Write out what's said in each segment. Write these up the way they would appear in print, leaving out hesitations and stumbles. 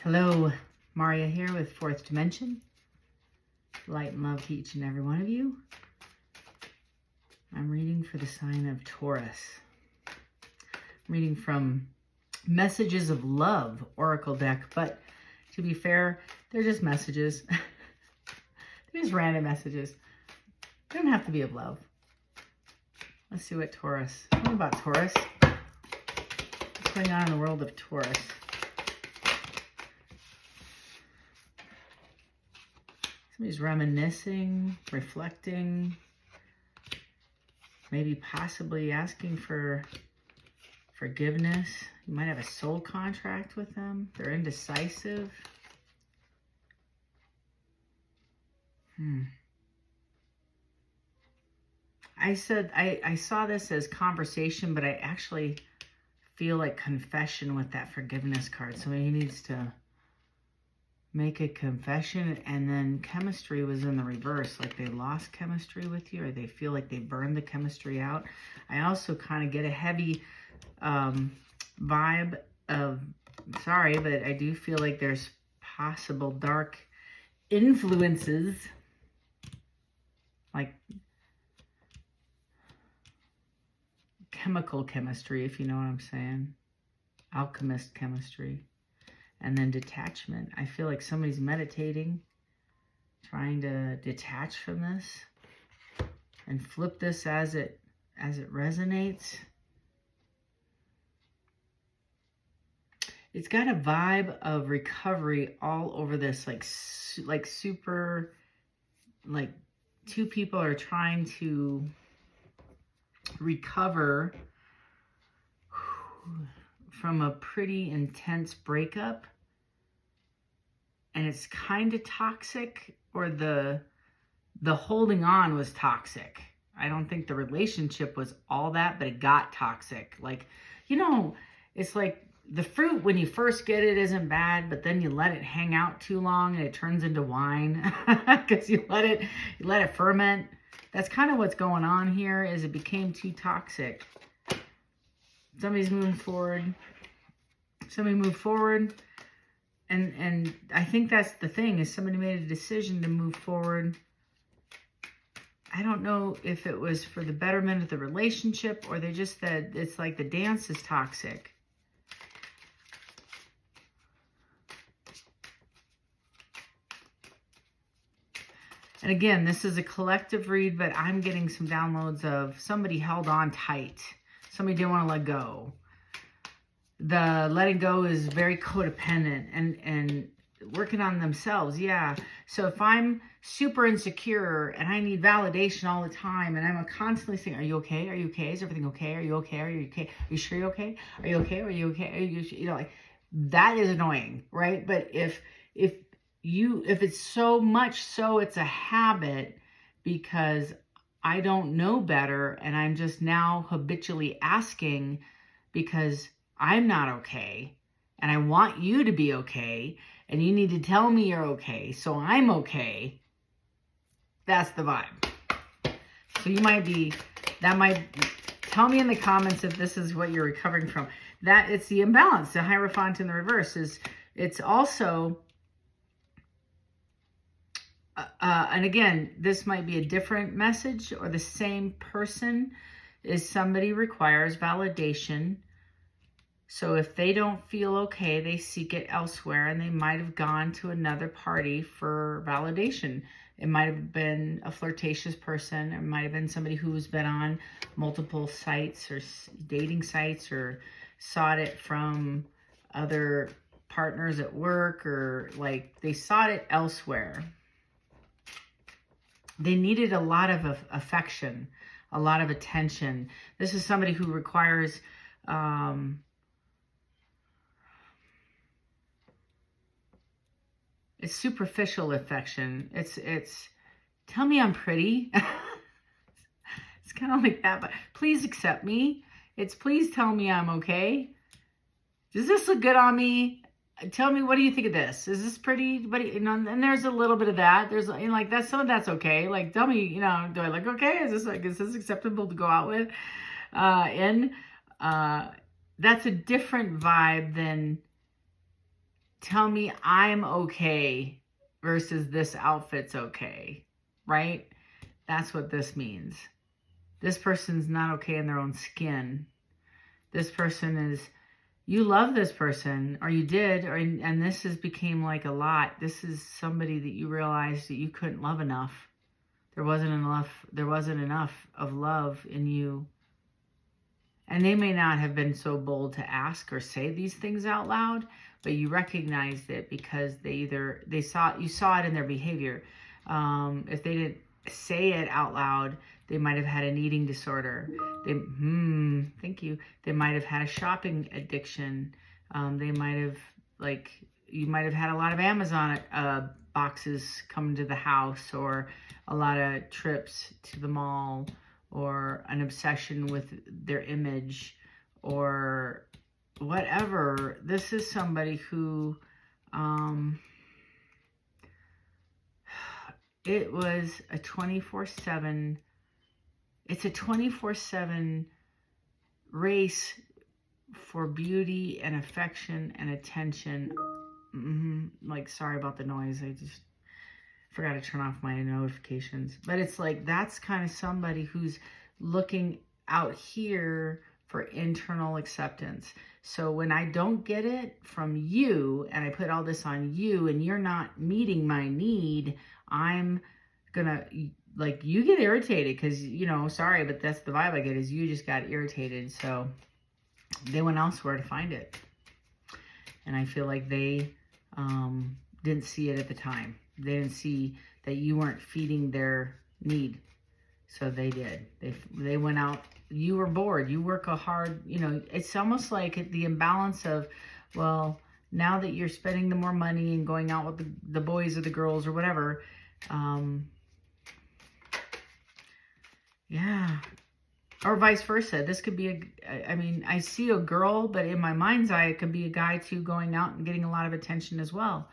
Hello, Maria here with Fourth Dimension. Light and love to each and every one of you. I'm reading for the sign of Taurus. I'm reading from Messages of Love Oracle deck, but to be fair, they're just messages. They're just random messages. They don't have to be of love. Let's see what Taurus. Tell me about Taurus. What's going on in the world of Taurus? Somebody's reminiscing, reflecting, maybe possibly asking for forgiveness. You might have a soul contract with them. They're indecisive. I saw this as conversation, but I actually feel like confession with that forgiveness card. Somebody needs to make a confession, and then chemistry was in the reverse, like they lost chemistry with you, or they feel like they burned the chemistry out. I also kind of get a heavy vibe of, sorry, but I do feel like there's possible dark influences, like chemical chemistry, if you know what I'm saying, alchemist chemistry. And then detachment. I feel like somebody's meditating, trying to detach from this and flip this as it resonates. It's got a vibe of recovery all over this, like super, like two people are trying to recover from a pretty intense breakup. And it's kind of toxic, or the holding on was toxic. I don't think the relationship was all that, but it got toxic. Like, you know, it's like the fruit when you first get it isn't bad, but then you let it hang out too long and it turns into wine because you let it ferment. That's kind of what's going on here, is it became too toxic. Somebody's moving forward. Somebody moved forward. And I think that's the thing, is somebody made a decision to move forward. I don't know if it was for the betterment of the relationship, or they just said it's like the dance is toxic. And again, this is a collective read, but I'm getting some downloads of somebody held on tight. Somebody didn't want to let go. The letting go is very codependent and working on themselves. Yeah. So if I'm super insecure and I need validation all the time, and I'm constantly saying, are you okay? Are you okay? Is everything okay? Are you okay? Are you okay? Are you sure you're okay? Are you okay? Are you okay? Are you know, like, that is annoying, right? But if it's so much so it's a habit because I don't know better, and I'm just now habitually asking because I'm not okay, and I want you to be okay, and you need to tell me you're okay, so I'm okay. That's the vibe. So you might be, that might, tell me in the comments if this is what you're recovering from. That it's the imbalance, the Hierophant in the reverse is, it's also, and again, this might be a different message or the same person, is somebody requires validation. So if they don't feel okay, they seek it elsewhere, and they might have gone to another party for validation. It might have been a flirtatious person. It might have been somebody who's been on multiple sites or dating sites, or sought it from other partners at work, or like they sought it elsewhere. They needed a lot of affection, a lot of attention. This is somebody who requires it's superficial affection. It's tell me I'm pretty. It's kind of like that, but please accept me. It's please tell me I'm okay. Does this look good on me? Tell me, what do you think of this? Is this pretty? But you know, and there's a little bit of that. There's, you know, like that's, some of that's okay. Like, tell me, you know, do I look okay? Is this acceptable to go out with? That's a different vibe than tell me I'm okay versus this outfit's okay, right? That's what this means. This person's not okay in their own skin. This person is, you love this person, or you did, and this has became like a lot. This is somebody that you realized that you couldn't love enough. There wasn't enough of love in you. And they may not have been so bold to ask or say these things out loud, but you recognized it because you saw it in their behavior. If they didn't say it out loud, they might have had an eating disorder. Thank you. They might have had a shopping addiction. They might have, you might have had a lot of Amazon boxes come to the house, or a lot of trips to the mall, or an obsession with their image, or whatever. This is somebody who, it was a 24/7, it's a 24/7 race for beauty and affection and attention. Sorry about the noise. I just forgot to turn off my notifications. But it's like, that's kind of somebody who's looking out here for internal acceptance. So when I don't get it from you, and I put all this on you, and you're not meeting my need, I'm gonna, you get irritated because, sorry, but that's the vibe I get, is you just got irritated. So they went elsewhere to find it. And I feel like they didn't see it at the time. They didn't see that you weren't feeding their need. So they did. They went out. You were bored. You work a hard, it's almost like the imbalance of, well, now that you're spending the more money and going out with the boys or the girls or whatever, yeah. Or vice versa. This could be I see a girl, but in my mind's eye, it could be a guy too, going out and getting a lot of attention as well.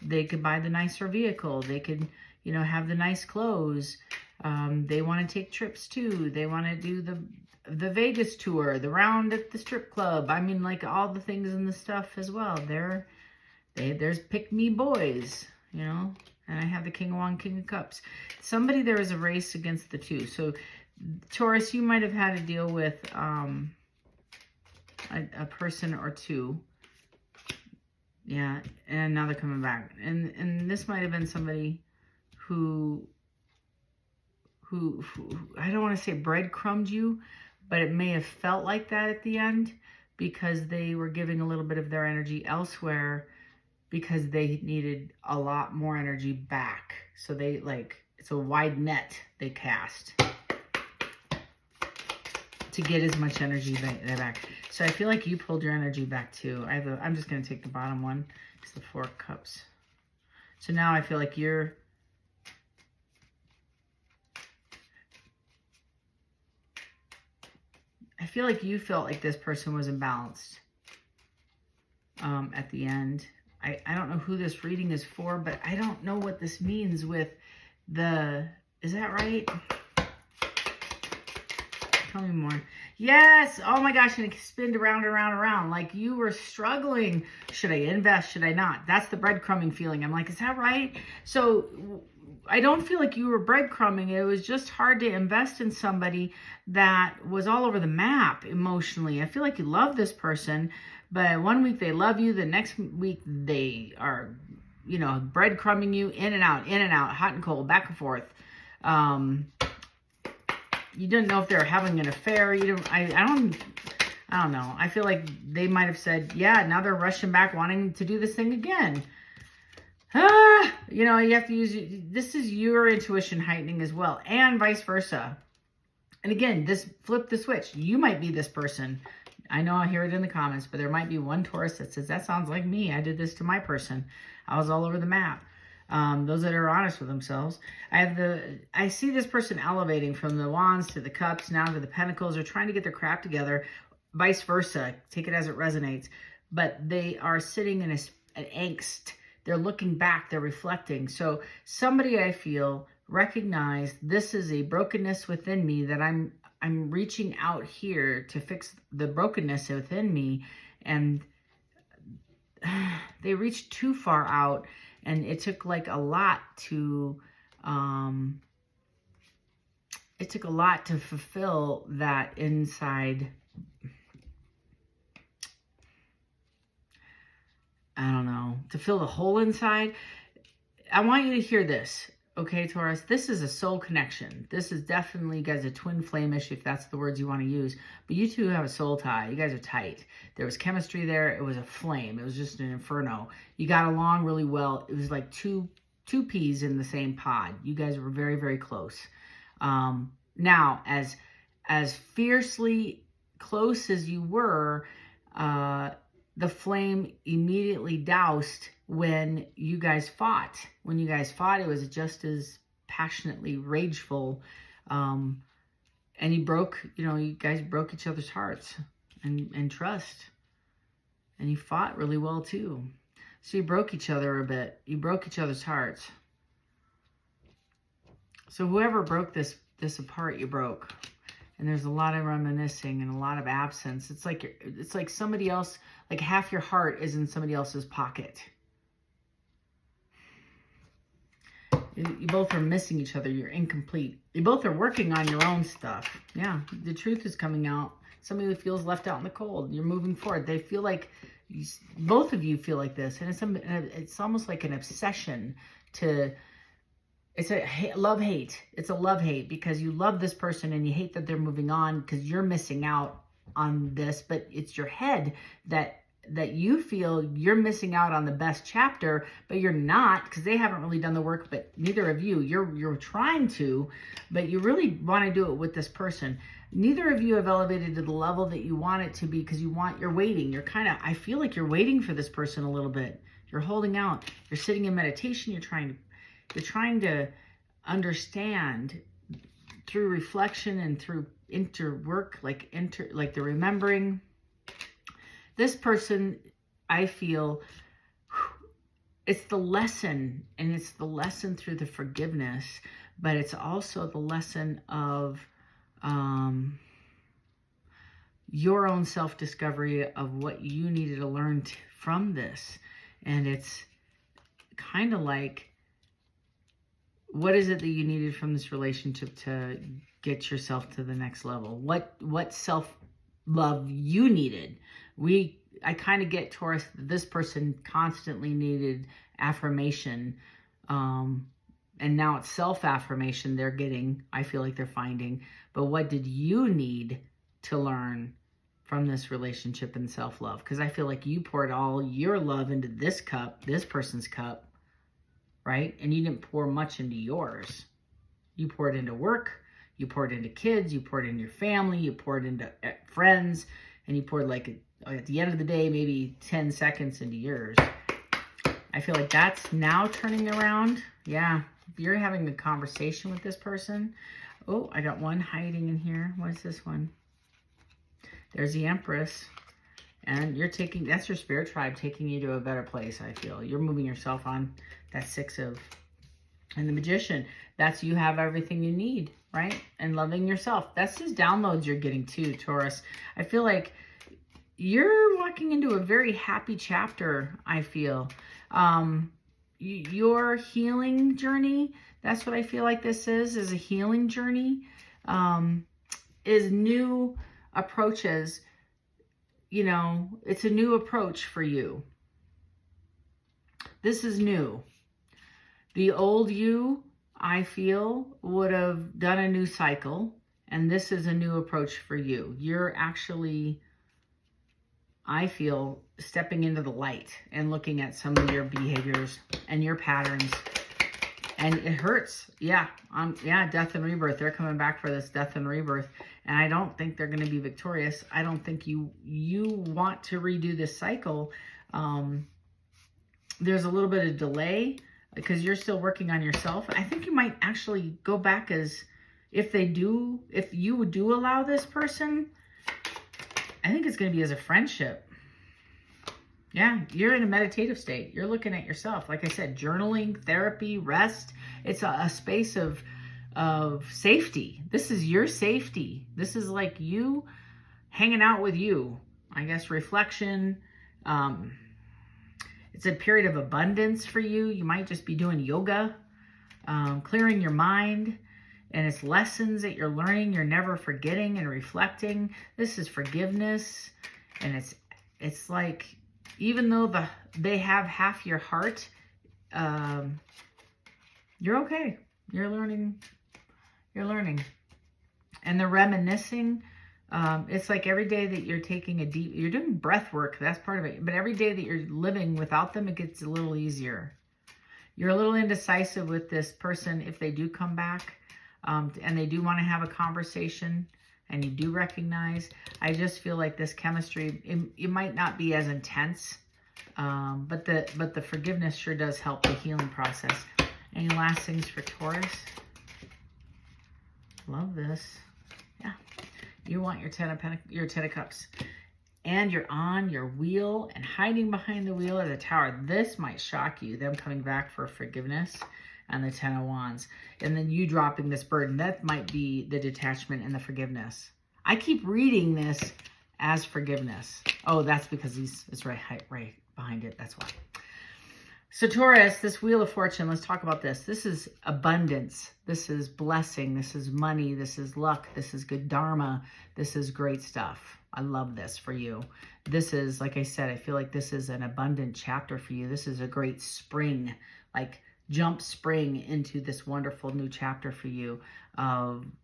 They could buy the nicer vehicle. They could, have the nice clothes. They want to take trips too. They want to do the Vegas tour, the round at the strip club. All the things and the stuff as well. There's pick me boys, and I have the King of Wands, King of Cups. Somebody, there is a race against the two. So Taurus, you might have had to deal with a person or two. Yeah, and now they're coming back. And this might have been somebody who I don't want to say breadcrumbed you, but it may have felt like that at the end, because they were giving a little bit of their energy elsewhere because they needed a lot more energy back. So they, it's a wide net they cast to get as much energy back. So I feel like you pulled your energy back too. I'm just going to take the bottom one. It's the 4 of Cups. So now I feel like you felt like this person was imbalanced at the end. I don't know who this reading is for, but I don't know what this means with is that right? Tell me more. Yes. Oh my gosh. And it spinned around and around and around. Like you were struggling. Should I invest? Should I not? That's the breadcrumbing feeling. I'm like, is that right? So I don't feel like you were breadcrumbing. It was just hard to invest in somebody that was all over the map emotionally. I feel like you love this person, but one week they love you. The next week they are, breadcrumbing you in and out, hot and cold, back and forth. You didn't know if they were having an affair. I don't know. I feel like they might have said, yeah, now they're rushing back wanting to do this thing again. You have to use, this is your intuition heightening as well, and vice versa. And again, flip the switch. You might be this person. I know I hear it in the comments, but there might be one Taurus that says, that sounds like me. I did this to my person. I was all over the map. Those that are honest with themselves. I see this person elevating from the Wands to the Cups, now to the Pentacles. They're trying to get their crap together, vice versa. Take it as it resonates. But they are sitting in an angst. They're looking back. They're reflecting. So somebody, I feel, recognized this is a brokenness within me that I'm reaching out here to fix the brokenness within me. And they reached too far out, and it took like a lot to, fulfill that inside, I don't know, to fill the hole inside. I want you to hear this, okay, Taurus? This is a soul connection. This is definitely, you guys, a twin flame-ish, if that's the words you want to use. But you two have a soul tie. You guys are tight. There was chemistry there. It was a flame. It was just an inferno. You got along really well. It was like two peas in the same pod. You guys were very, very close. Now, as fiercely close as you were, the flame immediately doused when you guys fought. When you guys fought, it was just as passionately rageful. And you guys broke each other's hearts and trust. And you fought really well too. So you broke each other a bit. You broke each other's hearts. So whoever broke this apart, you broke. And there's a lot of reminiscing and a lot of absence. It's like somebody else, like half your heart is in somebody else's pocket. You both are missing each other. You're incomplete. You both are working on your own stuff. Yeah, the truth is coming out. Somebody who feels left out in the cold. You're moving forward. They feel like, both of you feel like this. And it's almost like an obsession to... It's a love-hate. It's a love-hate because you love this person and you hate that they're moving on because you're missing out on this. But it's your head that you feel you're missing out on the best chapter, but you're not, because they haven't really done the work. But neither of you, you're trying to, but you really want to do it with this person. Neither of you have elevated to the level that you want it to be because you're waiting. I feel like you're waiting for this person a little bit. You're holding out. You're sitting in meditation. You're trying to understand through reflection and through like the remembering. This person, I feel, it's the lesson, and it's the lesson through the forgiveness, but it's also the lesson of your own self-discovery of what you needed to learn from this. And it's kind of like, what is it that you needed from this relationship to get yourself to the next level? What self-love you needed? I kind of get, Taurus, this person constantly needed affirmation. And now it's self-affirmation they're getting. I feel like they're finding. But what did you need to learn from this relationship and self-love? Because I feel like you poured all your love into this cup, this person's cup, right? And you didn't pour much into yours. You poured into work, you poured into kids, you poured into your family, you poured into friends, and you poured, like, at the end of the day, maybe 10 seconds into yours. I feel like that's now turning around. Yeah, if you're having a conversation with this person. Oh, I got one hiding in here. What is this one? There's the Empress. And that's your spirit tribe taking you to a better place, I feel. You're moving yourself on. That and the Magician. That's you have everything you need, right? And loving yourself. That's just downloads you're getting too, Taurus. I feel like you're walking into a very happy chapter, I feel. Your healing journey, that's what I feel like this is a healing journey, is new approaches. It's a new approach for you. This is new. The old you, I feel, would have done a new cycle, and this is a new approach for you. You're actually, I feel, stepping into the light and looking at some of your behaviors and your patterns. And it hurts. Yeah. Death and rebirth. They're coming back for this death and rebirth. And I don't think they're going to be victorious. I don't think you want to redo this cycle. There's a little bit of delay because you're still working on yourself. I think you might actually go back as, if you do allow this person, I think it's going to be as a friendship. Yeah, you're in a meditative state. You're looking at yourself. Like I said, journaling, therapy, rest. It's a space of safety. This is your safety. This is like you hanging out with you. I guess reflection. It's a period of abundance for you. You might just be doing yoga, clearing your mind. And it's lessons that you're learning, you're never forgetting and reflecting. This is forgiveness. And it's like, even though they have half your heart, you're okay. You're learning. You're learning. And the reminiscing, it's like every day that you're taking you're doing breath work, that's part of it. But every day that you're living without them, it gets a little easier. You're a little indecisive with this person if they do come back. And they do want to have a conversation, and you do recognize. I just feel like this chemistry, it might not be as intense, but the forgiveness sure does help the healing process. Any last things for Taurus? Love this. Yeah, you want your Ten of Cups, and you're on your wheel, and hiding behind the wheel is a Tower. This might shock you, them coming back for forgiveness. And the Ten of Wands. And then you dropping this burden. That might be the detachment and the forgiveness. I keep reading this as forgiveness. Oh, that's because it's right behind it. That's why. So Taurus, this Wheel of Fortune, let's talk about this. This is abundance. This is blessing. This is money. This is luck. This is good dharma. This is great stuff. I love this for you. This is, like I said, I feel like this is an abundant chapter for you. This is a great spring, like jump spring into this wonderful new chapter for you.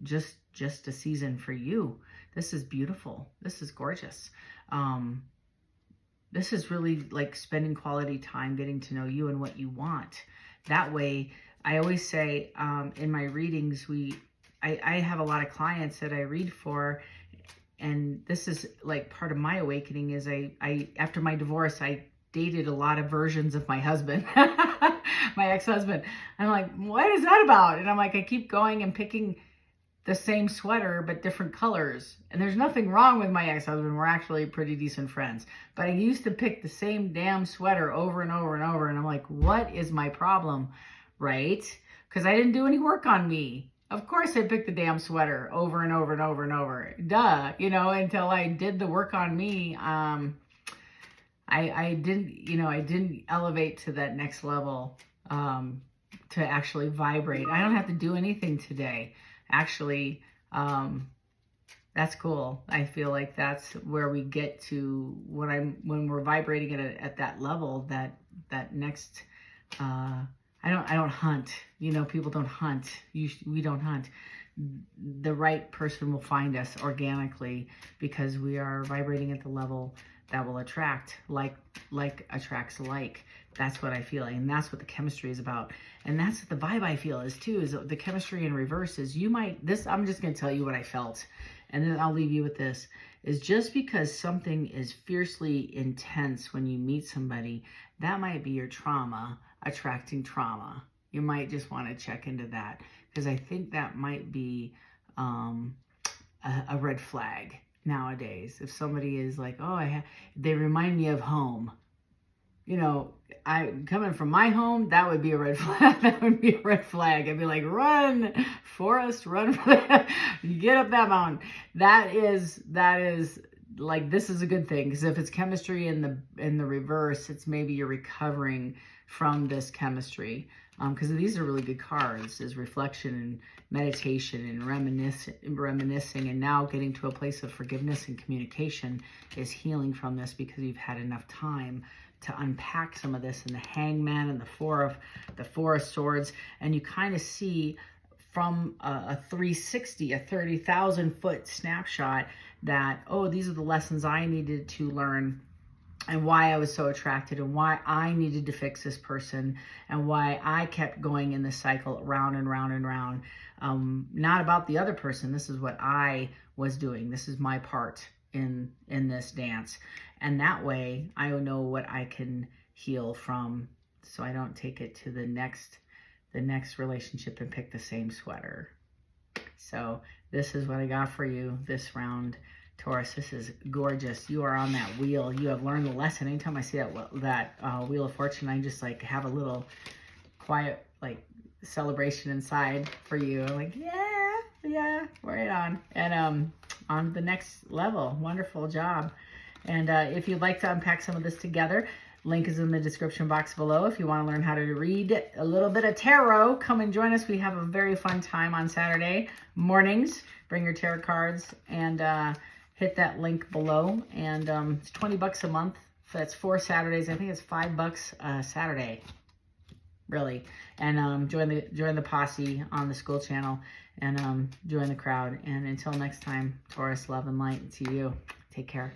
Just a season for you. This is beautiful. This is gorgeous. This is really like spending quality time, getting to know you and what you want. That way, I always say in my readings, I have a lot of clients that I read for, and this is like part of my awakening is I after my divorce, I dated a lot of versions of my husband, my ex-husband. I'm like, what is that about? And I'm like, I keep going and picking the same sweater, but different colors. And there's nothing wrong with my ex-husband. We're actually pretty decent friends. But I used to pick the same damn sweater over and over and over. And I'm like, what is my problem? Right? Because I didn't do any work on me. Of course I picked the damn sweater over and over and over and over. Duh. You know, until I did the work on me. I didn't elevate to that next level to actually vibrate. I don't have to do anything today. Actually, that's cool. I feel like that's where we get to when we're vibrating at that level, that next, I don't hunt, you know, people don't hunt. We don't hunt. The right person will find us organically because we are vibrating at the level that will attract, like attracts like. That's what I feel like, and that's what the chemistry is about. And that's what the vibe I feel is too, is the chemistry in reverse is I'm just going to tell you what I felt, and then I'll leave you with this, is just because something is fiercely intense when you meet somebody, that might be your trauma attracting trauma. You might just want to check into that, because I think that might be a red flag nowadays. If somebody is like, oh, they remind me of home. You know, coming from my home, that would be a red flag. That would be a red flag. I'd be like, run, Forrest, run. Get up that mountain. That is like, this is a good thing. Because if it's chemistry in the reverse, it's maybe you're recovering from this chemistry. Because these are really good cards, is reflection and meditation and reminiscing, and now getting to a place of forgiveness and communication is healing from this, because you've had enough time to unpack some of this in the Hangman and the Four of Swords, and you kind of see from a 360, a 30,000 foot snapshot that, oh, these are the lessons I needed to learn, and why I was so attracted, and why I needed to fix this person, and why I kept going in this cycle round and round and round. Not about the other person. This is what I was doing. This is my part in this dance. And that way I know what I can heal from, so I don't take it to the next relationship and pick the same sweater. So this is what I got for you this round, Taurus. This is gorgeous. You are on that wheel. You have learned the lesson. Anytime I see that Wheel of Fortune, I just like have a little quiet like celebration inside for you. I'm like, yeah, right on. And on the next level. Wonderful job. And if you'd like to unpack some of this together, Link is in the description box below if you want to learn how to read a little bit of tarot. Come and join us. We have a very fun time on Saturday mornings. Bring your tarot cards and hit that link below. And it's $20 a month. That's 4 Saturdays. I think it's $5 a Saturday. Really. And join the posse on the school channel and join the crowd. And until next time, Taurus, love and light to you. Take care.